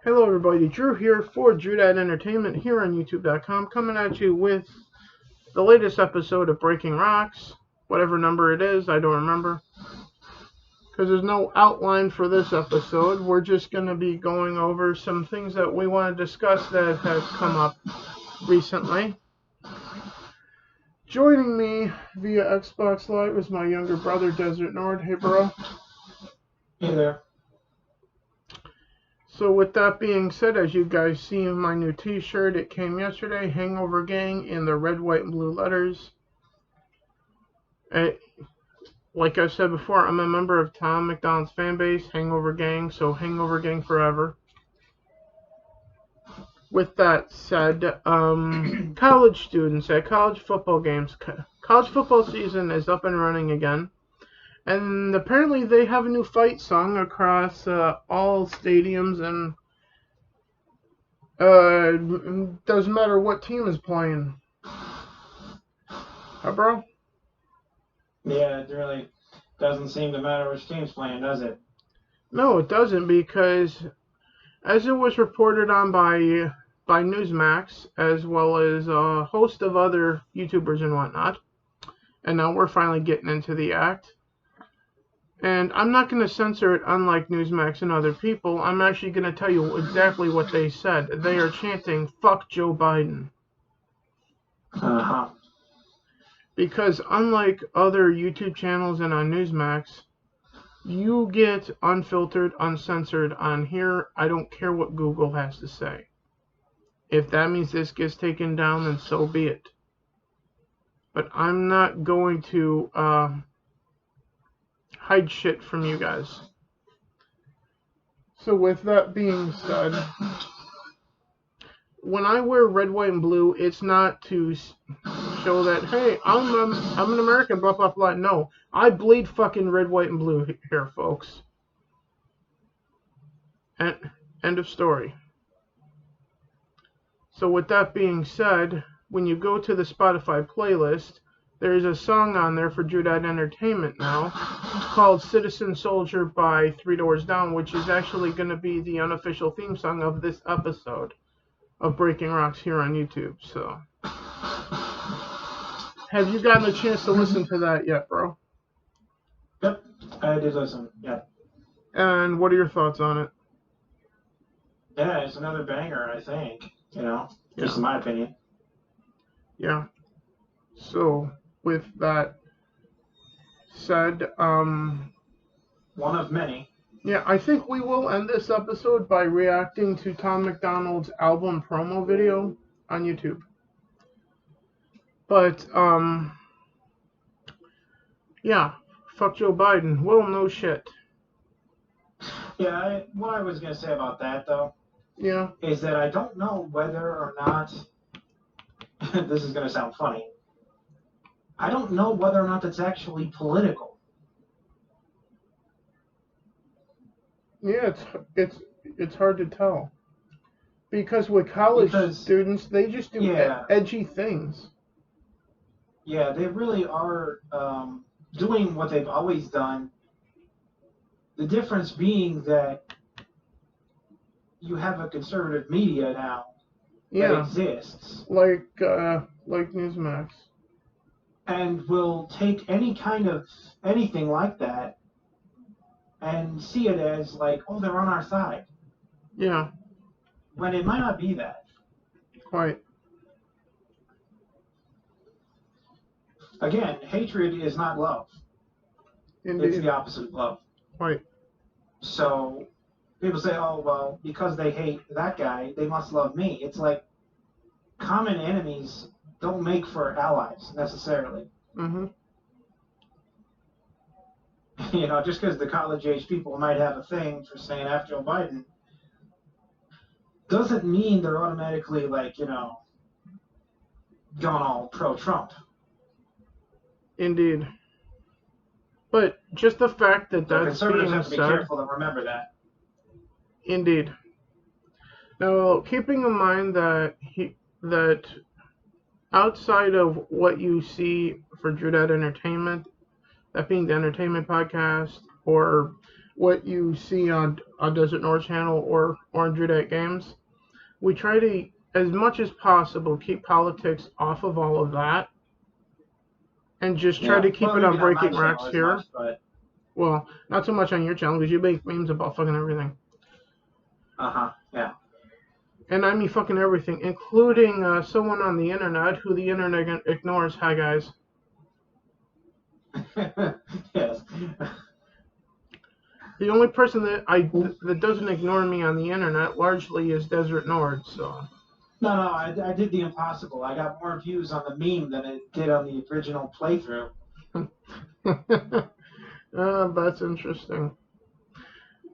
Hello everybody, Drew here for Drew.Dad Entertainment here on YouTube.com, coming at you with the latest episode of Breaking Rocks, whatever number it is, I don't remember, because there's no outline for this episode. We're just going to be going over some things that we want to discuss that have come up recently. Joining me via Xbox Live is my younger brother, Desert Nord. Hey bro. Hey there. So with that being said, as you guys see in my new t-shirt, it came yesterday, Hangover Gang in the red, white, and blue letters. Like I said before, I'm a member of Tom MacDonald's fan base, Hangover Gang, so Hangover Gang forever. With that said, college students at college football games, college football season is up and running again. And apparently they have a new fight song across all stadiums, and doesn't matter what team is playing. Huh, bro? Yeah, it really doesn't seem to matter which team's playing, does it? No, it doesn't, because as it was reported on by Newsmax, as well as a host of other YouTubers and whatnot, and now we're finally getting into the act. And I'm not going to censor it, unlike Newsmax and other people. I'm actually going to tell you exactly what they said. They are chanting, "Fuck Joe Biden." Uh-huh. Because unlike other YouTube channels and on Newsmax, you get unfiltered, uncensored on here. I don't care what Google has to say. If that means this gets taken down, then so be it. But I'm not going to hide shit from you guys. So with that being said, when I wear red, white, and blue, it's not to show that, hey, I'm an American, blah, blah, blah. No, I bleed fucking red, white, and blue here, folks. End of story. So with that being said, when you go to the Spotify playlist, there's a song on there for Drew.Dad Entertainment now called Citizen Soldier by 3 Doors Down, which is actually going to be the unofficial theme song of this episode of Breaking Rocks here on YouTube. So, have you gotten a chance to listen to that yet, bro? Yep, I did listen, yeah. And what are your thoughts on it? Yeah, it's another banger, I think, just in my opinion. Yeah. So, with that said, one of many. Yeah, I think we will end this episode by reacting to Tom MacDonald's album promo video on YouTube. But, yeah, fuck Joe Biden. Well, no shit. Yeah, what I was going to say about that, though, yeah, is that I don't know whether or not, this is going to sound funny, I don't know whether or not that's actually political. Yeah, it's hard to tell. Because with college students, they just do edgy things. Yeah, they really are doing what they've always done. The difference being that you have a conservative media now that exists. Like Newsmax. And will take any kind of anything like that and see it as like, oh, they're on our side. Yeah. When it might not be that. Quite. Again, hatred is not love. Indeed. It's the opposite of love. Right. So people say, oh, well, because they hate that guy, they must love me. It's like common enemies don't make for allies necessarily. Mm-hmm. Just because the college-age people might have a thing for saying after Joe Biden doesn't mean they're automatically like, gone all pro-Trump. Indeed. But just the fact that that's conservatives being have to be careful and remember that. Indeed. Now, keeping in mind that that outside of what you see for Drew.Dad Entertainment, that being the entertainment podcast, or what you see on Desert North Channel or Orange Red Games. We try to, as much as possible, keep politics off of all of that, and just try to keep it on Breaking Rocks here. Much, but... Well, not so much on your channel because you make memes about fucking everything. Yeah. And I mean fucking everything, including someone on the internet who the internet ignores. Hi, guys. Yes. The only person that doesn't ignore me on the internet largely is Desert Nord. So. No, I did the impossible. I got more views on the meme than it did on the original playthrough. That's interesting.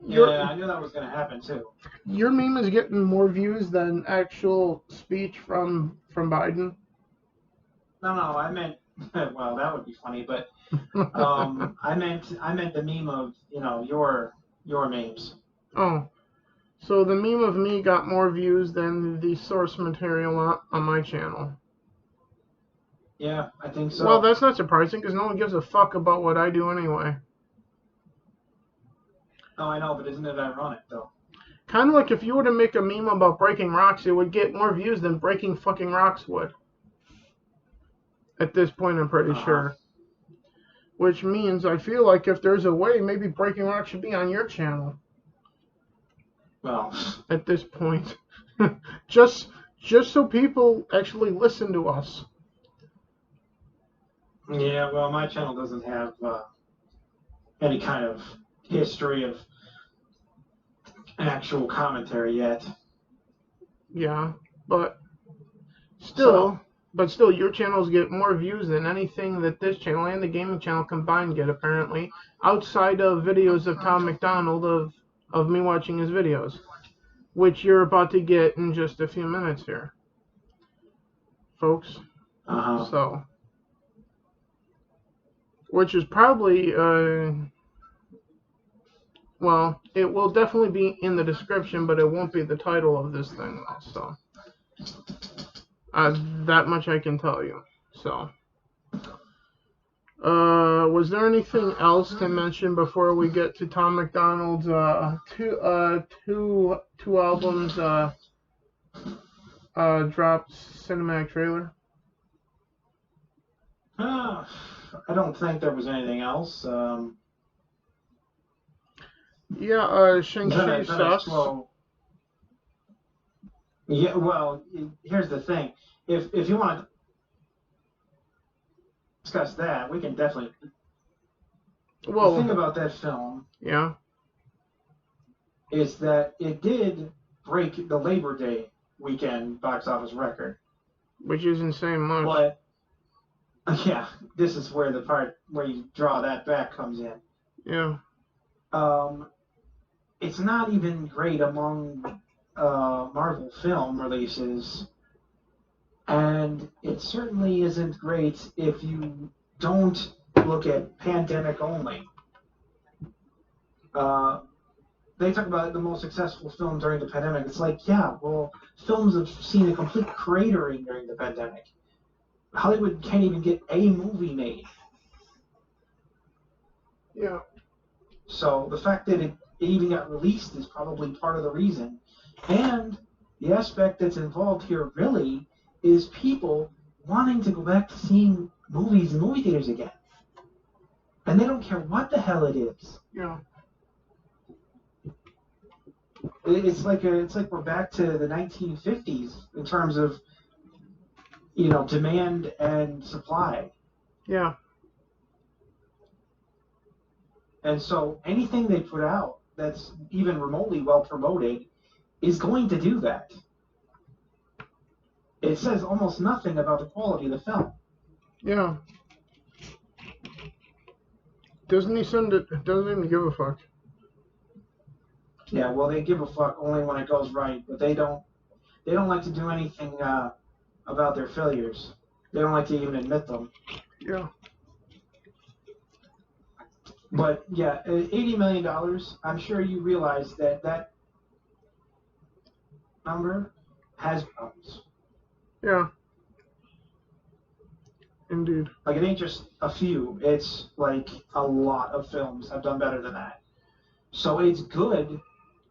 Yeah, I knew that was going to happen too. Your meme is getting more views than actual speech from Biden. No, I meant, well, that would be funny, but I meant the meme of your memes. Oh, so the meme of me got more views than the source material on my channel. Yeah, I think so. Well, that's not surprising because no one gives a fuck about what I do anyway. Oh, I know, but isn't it ironic though? Kind of like if you were to make a meme about breaking rocks, it would get more views than breaking fucking rocks would. At this point, I'm pretty sure. Which means I feel like if there's a way, maybe breaking rocks should be on your channel. Well, at this point, just so people actually listen to us. Yeah, well, my channel doesn't have any kind of history of actual commentary yet. Yeah, but still, your channels get more views than anything that this channel and the gaming channel combined get, apparently, outside of videos of Tom MacDonald of me watching his videos, which you're about to get in just a few minutes here, folks. So, which is probably, well, it will definitely be in the description, but it won't be the title of this thing, so. That much I can tell you. So, was there anything else to mention before we get to Tom MacDonald's two albums dropped cinematic trailer? I don't think there was anything else. Yeah, Shang-Chi sucks. Yeah, well, here's the thing. If you want to discuss that, we can definitely. Well, the thing about that film, is that it did break the Labor Day weekend box office record, which isn't saying much. But yeah, this is where the part where you draw that back comes in. Yeah. It's not even great among Marvel film releases, and it certainly isn't great if you don't look at pandemic only. They talk about the most successful film during the pandemic. It's like, yeah, well, films have seen a complete cratering during the pandemic. Hollywood can't even get a movie made. Yeah. So the fact that it even got released is probably part of the reason. And the aspect that's involved here really is people wanting to go back to seeing movies in movie theaters again. And they don't care what the hell it is. Yeah. It's like we're back to the 1950s in terms of, demand and supply. Yeah. And so anything they put out that's even remotely well promoted is going to do that. It says almost nothing about the quality of the film. Yeah. Doesn't even give a fuck. Yeah, well, they give a fuck only when it goes right, but they don't like to do anything about their failures. They don't like to even admit them. Yeah. But yeah, $80 million, I'm sure you realize that number has problems. Yeah. Indeed. Like, it ain't just a few. It's like a lot of films have done better than that. So it's good,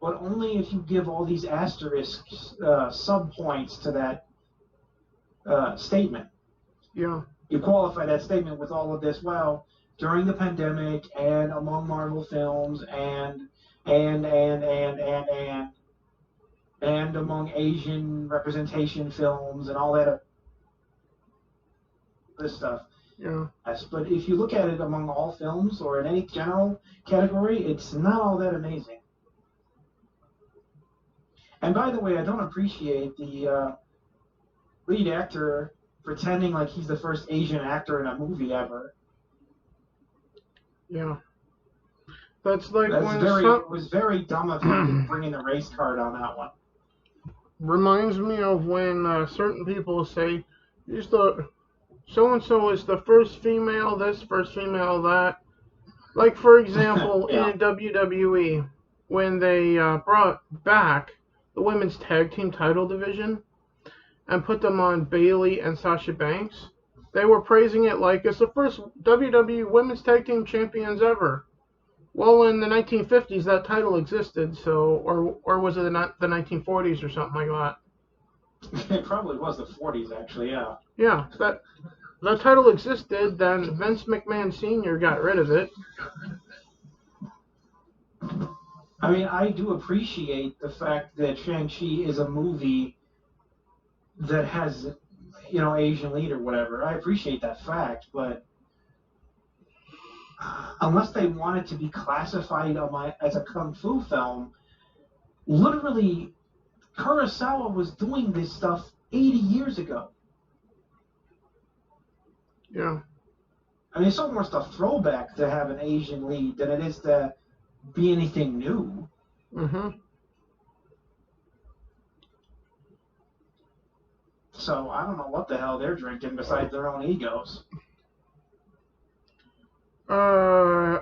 but only if you give all these asterisks, sub-points to that statement. Yeah. You qualify that statement with all of this. Well, during the pandemic and among Marvel films and among Asian representation films and all that this stuff. Yeah. Yes, but if you look at it among all films or in any general category, it's not all that amazing. And by the way, I don't appreciate the lead actor pretending like he's the first Asian actor in a movie ever. Yeah. That's like That's when it was very dumb of him to bring in the race card on that one. Reminds me of when certain people say, "He's the so and so is the first female this, first female that." Like for example, Yeah. in WWE, when they brought back the women's tag team title division and put them on Bayley and Sasha Banks, they were praising it like it's the first WWE women's tag team champions ever. Well, in the 1950s, that title existed, so or was it the 1940s or something like that? It probably was the 40s, actually. Yeah. Yeah, that title existed. Then Vince McMahon Sr. got rid of it. I mean, I do appreciate the fact that Shang-Chi is a movie that has, Asian lead or whatever. I appreciate that fact, but unless they want it to be classified as a kung fu film, literally, Kurosawa was doing this stuff 80 years ago. Yeah. I mean, it's almost a throwback to have an Asian lead than it is to be anything new. Mm-hmm. So I don't know what the hell they're drinking besides their own egos.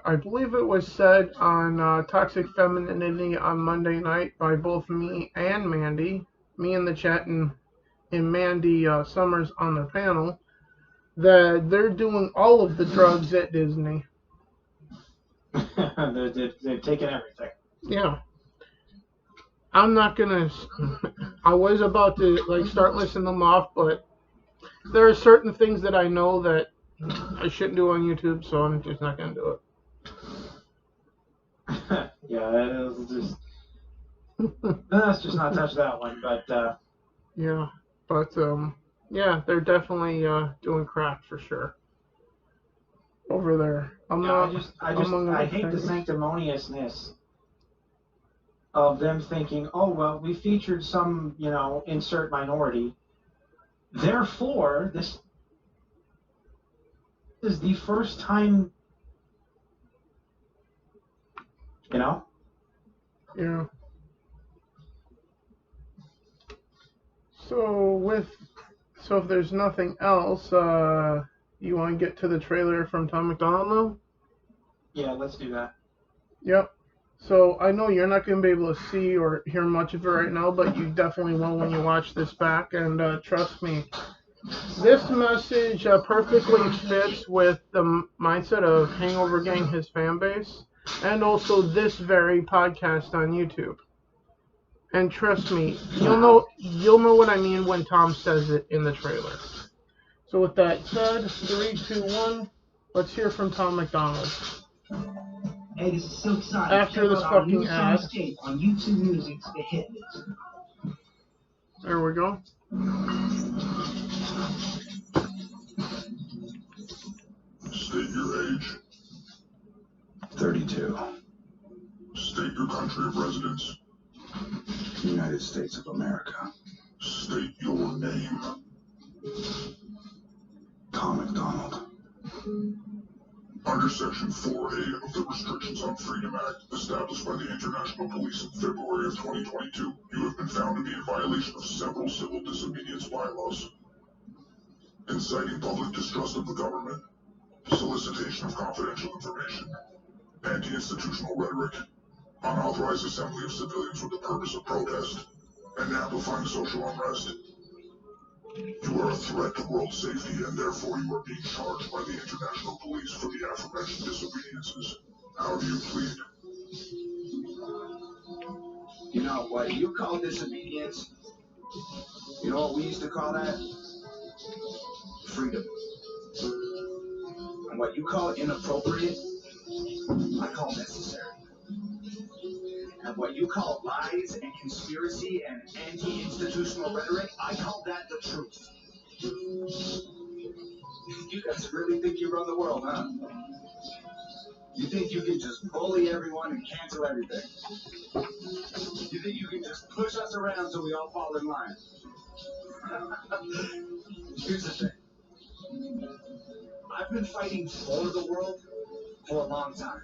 I believe it was said on Toxic Femininity on Monday night by both me and Mandy, me in the chat and Mandy Summers on their panel, that they're doing all of the drugs at Disney. They've taken everything. Yeah. I'm not gonna. I was about to start listing them off, but there are certain things that I know that I shouldn't do on YouTube, so I'm just not gonna do it. Yeah, let's just not touch that one. But yeah, but yeah, they're definitely doing crack for sure over there. I hate the sanctimoniousness of them thinking, oh well, we featured some, insert minority. Therefore, this is the first time, Yeah. So if there's nothing else, you want to get to the trailer from Tom MacDonald now? Yeah, let's do that. Yep. So I know you're not going to be able to see or hear much of it right now, but you definitely will when you watch this back. And trust me, this message perfectly fits with the mindset of Hangover Gang, his fan base, and also this very podcast on YouTube. And trust me, you'll know what I mean when Tom says it in the trailer. So with that said, 3, 2, 1, let's hear from Tom MacDonald. Hey, this is Silk Sonic. After this fucking ad. On YouTube Music's The Hit List. There we go. State your age. 32. State your country of residence. United States of America. State your name. Tom MacDonald. Under Section 4A of the Restrictions on Freedom Act, established by the International Police in February of 2022, you have been found to be in violation of several civil disobedience bylaws. Inciting public distrust of the government, solicitation of confidential information, anti-institutional rhetoric, unauthorized assembly of civilians with the purpose of protest, and amplifying social unrest. You are a threat to world safety, and therefore you are being charged by the international police for the aforementioned disobediences. How do you plead? You know what you call disobedience? You know what we used to call that? Freedom. And what you call inappropriate, I call necessary. And what you call lies and conspiracy and anti-institutional rhetoric, I call that the truth. You guys really think you run the world, huh? You think you can just bully everyone and cancel everything? You think you can just push us around so we all fall in line? Here's the thing. I've been fighting for the world for a long time.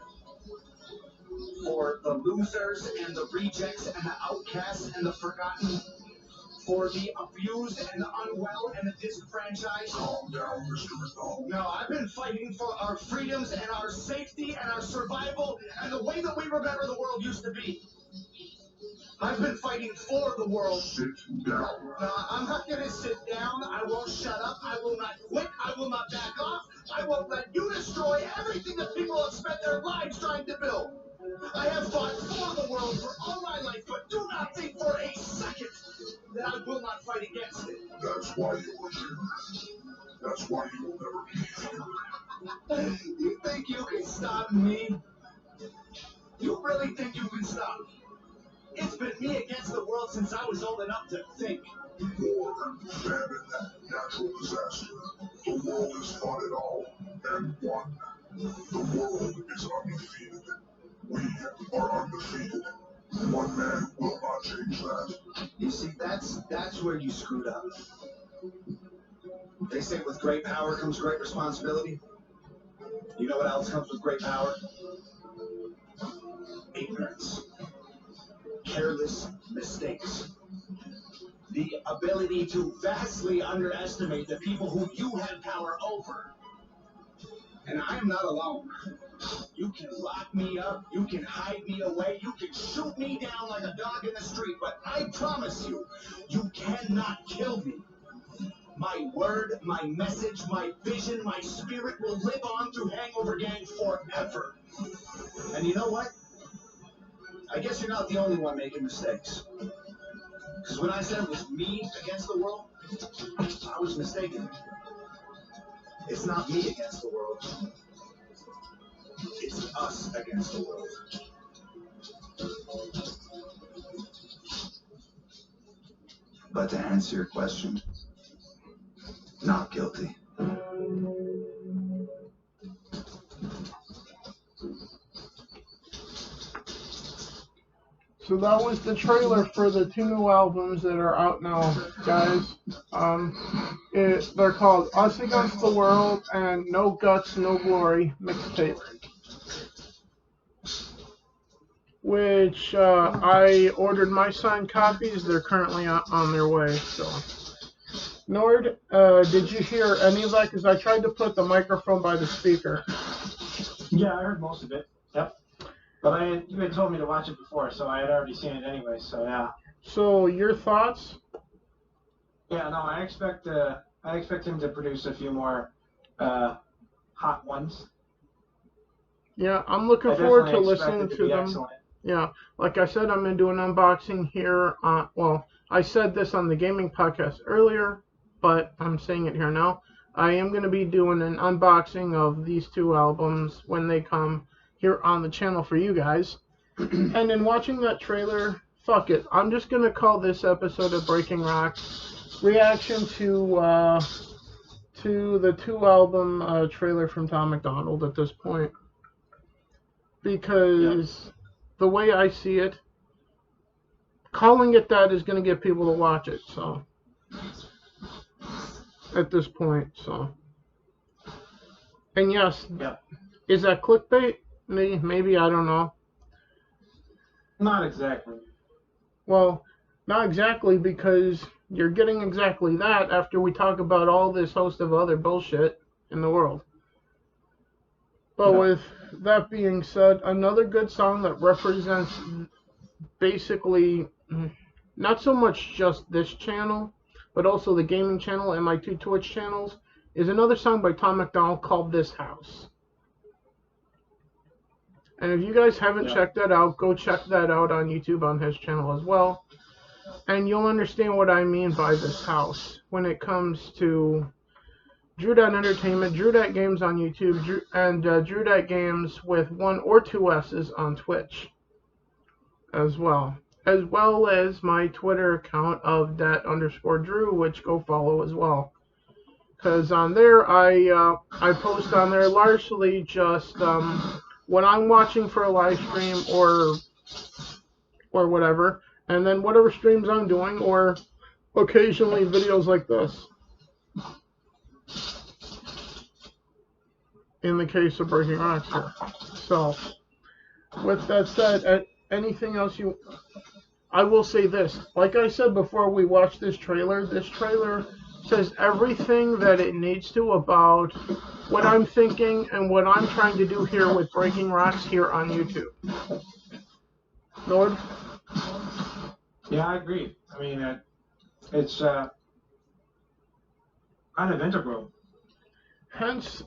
For the losers and the rejects and the outcasts and the forgotten. For the abused and the unwell and the disenfranchised. Calm down, Mr. MacDonald. No, I've been fighting for our freedoms and our safety and our survival and the way that we remember the world used to be. I've been fighting for the world. Sit down. No, I'm not going to sit down. I won't shut up. I will not quit. I will not back off. I won't let you destroy everything that people have spent their lives trying to build. I have fought for the world for all my life, but do not think for a second that I will not fight against it. That's why you were here. That's why you will never be here. You think you can stop me? You really think you can stop me? It's been me against the world since I was old enough to think. War, famine, natural disaster. The world has fought it all and won. The world is undefeated. We are undefeated. One man will not change that. You see, that's where you screwed up. They say with great power comes great responsibility. You know what else comes with great power? Ignorance. Careless mistakes. The ability to vastly underestimate the people who you have power over. And I am not alone. You can lock me up, you can hide me away, you can shoot me down like a dog in the street, but I promise you, you cannot kill me. My word, my message, my vision, my spirit will live on through Hangover Gang forever. And you know what? I guess you're not the only one making mistakes. Because when I said it was me against the world, I was mistaken. It's not me against the world. It's us against the world. But to answer your question, not guilty. So that was the trailer for the 2 new albums that are out now, guys. They're called Us Against the World and No Guts, No Glory mixtape. Which I ordered my signed copies. They're currently on their way. So, Nord, did you hear any of that? Because I tried to put the microphone by the speaker. Yeah, I heard most of it. Yep. But you had told me to watch it before, so I had already seen it anyway. So yeah. So your thoughts? Yeah, no, I expect him to produce a few more hot ones. Yeah, I'm looking forward to expect listening it to them. Excellent. Yeah, like I said, I'm going to do an unboxing here. Well, I said this on the gaming podcast earlier, but I'm saying it here now. I am going to be doing an unboxing of these 2 albums when they come here on the channel for you guys. And in watching that trailer, fuck it. I'm just going to call this episode of Breaking Rock reaction to the 2 album trailer from Tom MacDonald at this point. Because the way I see it, calling it that is going to get people to watch it. So at this point, so. And yes, is that clickbait? Maybe, I don't know. Not exactly. Well, not exactly, because you're getting exactly that after we talk about all this host of other bullshit in the world. But with that being said, another good song that represents basically not so much just this channel, but also the gaming channel and my 2 Twitch channels, is another song by Tom MacDonald called This House. And if you guys haven't checked that out, go check that out on YouTube on his channel as well. And you'll understand what I mean by this house when it comes to Drew.Entertainment, Entertainment, Drew Games on YouTube, and Drew Games with 1 or 2 S's on Twitch as well as my Twitter account of dat_Drew, which go follow as well. Because on there, I post on there largely just when I'm watching for a live stream or whatever, and then whatever streams I'm doing, or occasionally videos like this. In the case of Breaking Rocks here. So, with that said, anything else I will say this. Like I said before we watched this trailer says everything that it needs to about what I'm thinking and what I'm trying to do here with Breaking Rocks here on YouTube. Lord? Yeah, I agree. I mean, it's kind of integral. Hence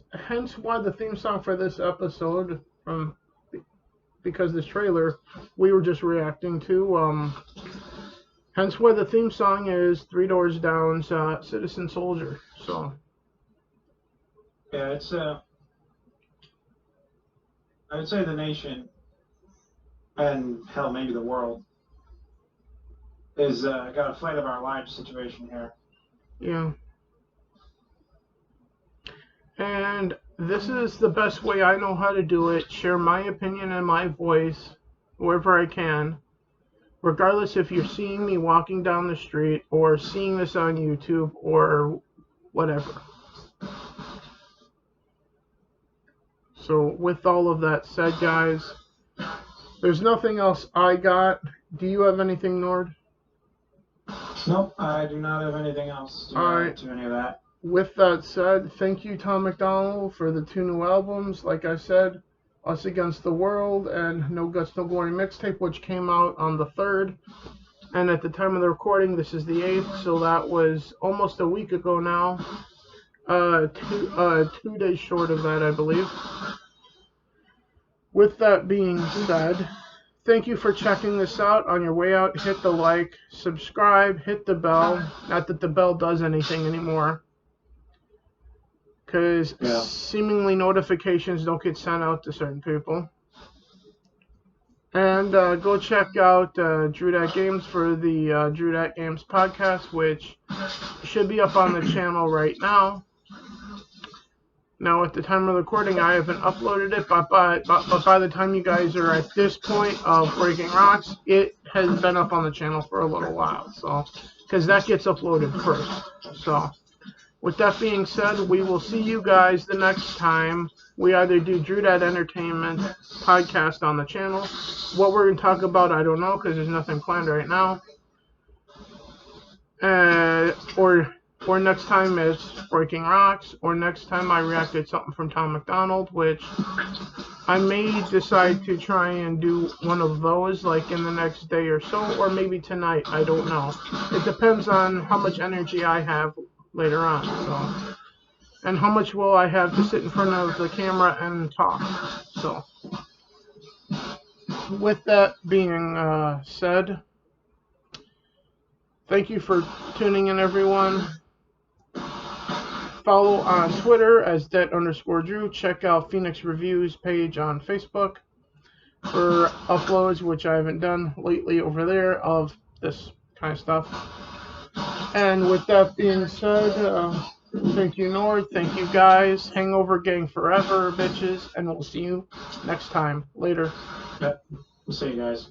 why the theme song for this episode, because this trailer we were just reacting to, hence why the theme song is Three Doors Down's Citizen Soldier. So yeah, it's I would say the nation, and hell, maybe the world, is got a fight of our lives situation here. Yeah. And this is the best way I know how to do it. Share my opinion and my voice wherever I can. Regardless if you're seeing me walking down the street or seeing this on YouTube or whatever. So with all of that said, guys, there's nothing else I got. Do you have anything, Nord? Nope, I do not have anything else to add to any of that. With that said, thank you, Tom MacDonald, for the 2 new albums. Like I said, Us Against the World and No Guts, No Glory mixtape, which came out on the 3rd. And at the time of the recording, this is the 8th, so that was almost a week ago now. 2 days short of that, I believe. With that being said, thank you for checking this out. On your way out, hit the like, subscribe, hit the bell. Not that the bell does anything anymore, because seemingly notifications don't get sent out to certain people. And go check out Drew Games for the Drew Games podcast, which should be up on the channel right now. Now, at the time of recording, I haven't uploaded it, but by the time you guys are at this point of Breaking Rocks, it has been up on the channel for a little while. So, because that gets uploaded first. So, with that being said, we will see you guys the next time we either do Drew.Entertainment podcast on the channel. What we're going to talk about, I don't know, because there's nothing planned right now. Or next time it's Breaking Rocks, or next time I reacted something from Tom MacDonald, which I may decide to try and do one of those like in the next day or so, or maybe tonight, I don't know. It depends on how much energy I have later on, so, and how much will I have to sit in front of the camera and talk. So, with that being said, thank you for tuning in, everyone. Follow on Twitter as det_Drew. Check out Phoenix Reviews page on Facebook for uploads, which I haven't done lately over there, of this kind of stuff. And with that being said, thank you, Nord. Thank you, guys. Hangover Gang forever, bitches. And we'll see you next time. Later. Yep. We'll see you guys.